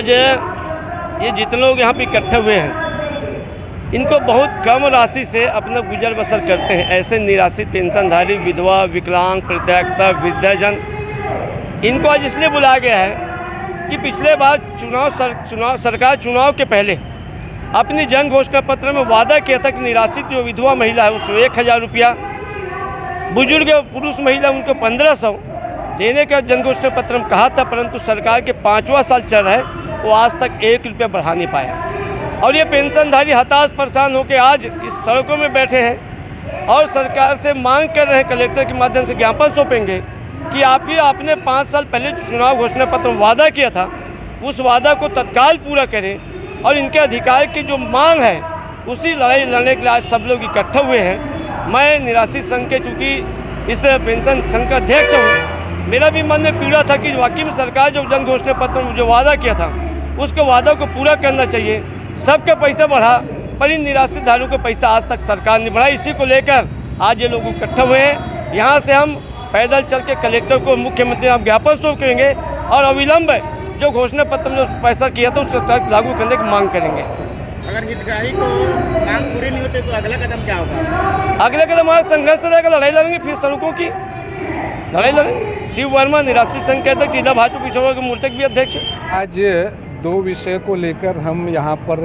आज ये जितने लोग यहाँ पे इकट्ठे हुए हैं, इनको बहुत कम राशि से अपना गुजर बसर करते हैं। ऐसे निराश्रित पेंशनधारी, विधवा, विकलांग, परित्यक्ता, वृद्धजन, इनको आज इसलिए बुलाया गया है कि पिछले बार सरकार चुनाव के पहले अपनी जन घोषणा पत्र में वादा किया था कि निराश्रित जो विधवा महिला है उसको 1000 रुपया, बुजुर्ग पुरुष महिला उनको 1500 देने का जन घोषणा पत्र में कहा था, परंतु सरकार के 5वां साल चल रहा है, वो आज तक 1 रुपया बढ़ा नहीं पाया। और ये पेंशनधारी हताश परेशान होकर आज इस सड़कों में बैठे हैं और सरकार से मांग कर रहे हैं, कलेक्टर के माध्यम से ज्ञापन सौंपेंगे कि आपने 5 साल पहले जो चुनाव घोषणा पत्र में वादा किया था उस वादा को तत्काल पूरा करें और इनके अधिकार की जो मांग है उसी लड़ाई लड़ने के लिए आज सब लोग इकट्ठे हुए हैं। मैं निराश्रित संघ के चूँकि इस पेंशन संघ का अध्यक्ष हूँ, मेरा भी मन में पीड़ा था कि वाकई में सरकार जो जन घोषणा पत्र में जो वादा किया था उसके वादा को पूरा करना चाहिए। सबका पैसा बढ़ा पर इन निराश्रित धारियों का पैसा आज तक सरकार ने बढ़ा। इसी को लेकर आज ये लोग इकट्ठे हुए हैं। यहाँ से हम पैदल चल के कलेक्टर को, मुख्यमंत्री आप ज्ञापन सौंपेंगे और अविलंब जो घोषणा पत्र में जो पैसा किया था उसको लागू करने की मांग करेंगे। अगर हितग्राही को मांग पूरी नहीं होती तो अगला कदम क्या होगा? अगला कदम हमारा संघर्ष रहेगा, लड़ाई लड़ेंगे, फिर सड़कों की लड़ाई लड़ेंगे। शिव वर्मा निराश्रित संघ के अध्यक्ष, जिला भाजपा पिछड़ा वर्ग मोर्चा के भी अध्यक्ष। आज 2 विषय को लेकर हम यहाँ पर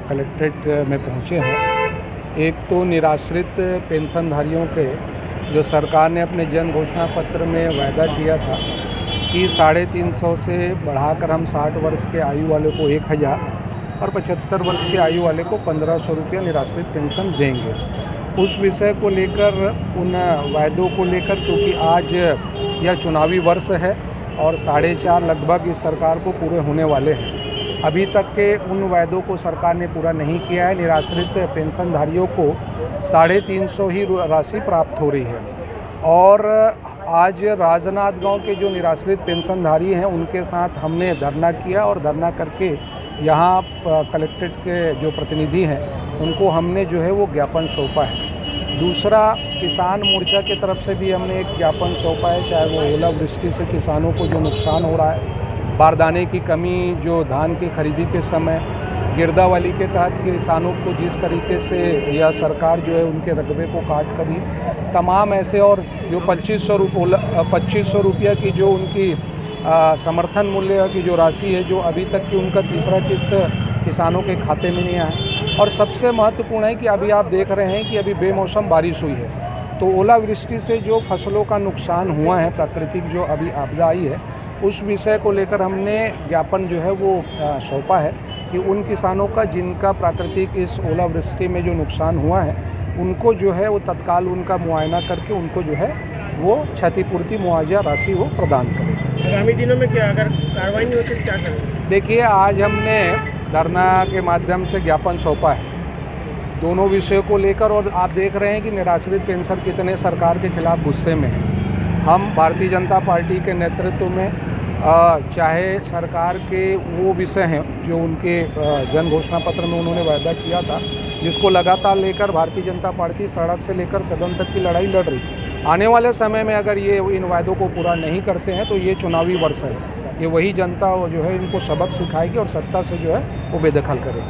कलेक्ट्रेट में पहुँचे हैं। एक तो निराश्रित पेंशनधारियों के जो सरकार ने अपने जन घोषणा पत्र में वायदा किया था कि 350 से बढ़ाकर हम 60 वर्ष के आयु वाले को 1000 और 75 वर्ष के आयु वाले को 1500 रुपया निराश्रित पेंशन देंगे। उस विषय को लेकर, उन वायदों को लेकर, क्योंकि आज यह चुनावी वर्ष है और 4.5 लगभग इस सरकार को पूरे होने वाले हैं, अभी तक के उन वायदों को सरकार ने पूरा नहीं किया है। निराश्रित पेंशनधारियों को 350 ही राशि प्राप्त हो रही है और आज राजनांदगांव के जो निराश्रित पेंशनधारी हैं उनके साथ हमने धरना किया और धरना करके यहाँ कलेक्ट्रेट के जो प्रतिनिधि हैं उनको हमने जो है वो ज्ञापन सौंपा है। दूसरा, किसान मोर्चा की तरफ से भी हमने एक ज्ञापन सौंपा है, चाहे वो ओलावृष्टि से किसानों को जो नुकसान हो रहा है, बारदाने की कमी जो धान की खरीदी के समय, गिरदावली के तहत किसानों को जिस तरीके से यह सरकार जो है उनके रकबे को काट कर ही तमाम ऐसे, और जो 2500 रुपया की जो उनकी समर्थन मूल्य की जो राशि है, जो अभी तक की उनका तीसरा किस्त किसानों के खाते में नहीं आया। और सबसे महत्वपूर्ण है कि अभी आप देख रहे हैं कि अभी बेमौसम बारिश हुई है, तो ओलावृष्टि से जो फसलों का नुकसान हुआ है, प्राकृतिक जो अभी आपदा आई है, उस विषय को लेकर हमने ज्ञापन जो है वो सौंपा है कि उन किसानों का जिनका प्राकृतिक इस ओलावृष्टि में जो नुकसान हुआ है उनको जो है वो तत्काल उनका मुआयना करके उनको जो है वो क्षतिपूर्ति मुआवजा राशि वो प्रदान करें। आगामी दिनों में क्या अगर कार्रवाई नहीं होती तो क्या करेंगे? देखिए, आज हमने धरना के माध्यम से ज्ञापन सौंपा है दोनों विषयों को लेकर, और आप देख रहे हैं कि निराश्रित पेंशन कितने सरकार के खिलाफ गुस्से में है। हम भारतीय जनता पार्टी के नेतृत्व में चाहे सरकार के वो विषय हैं जो उनके जन घोषणा पत्र में उन्होंने वायदा किया था, जिसको लगातार लेकर भारतीय जनता पार्टी सड़क से लेकर सदन तक की लड़ाई लड़ रही। आने वाले समय में अगर ये इन वायदों को पूरा नहीं करते हैं तो ये चुनावी वर्ष है, ये वही जनता जो है इनको सबक सिखाएगी और सत्ता से जो है वो बेदखल करेगी।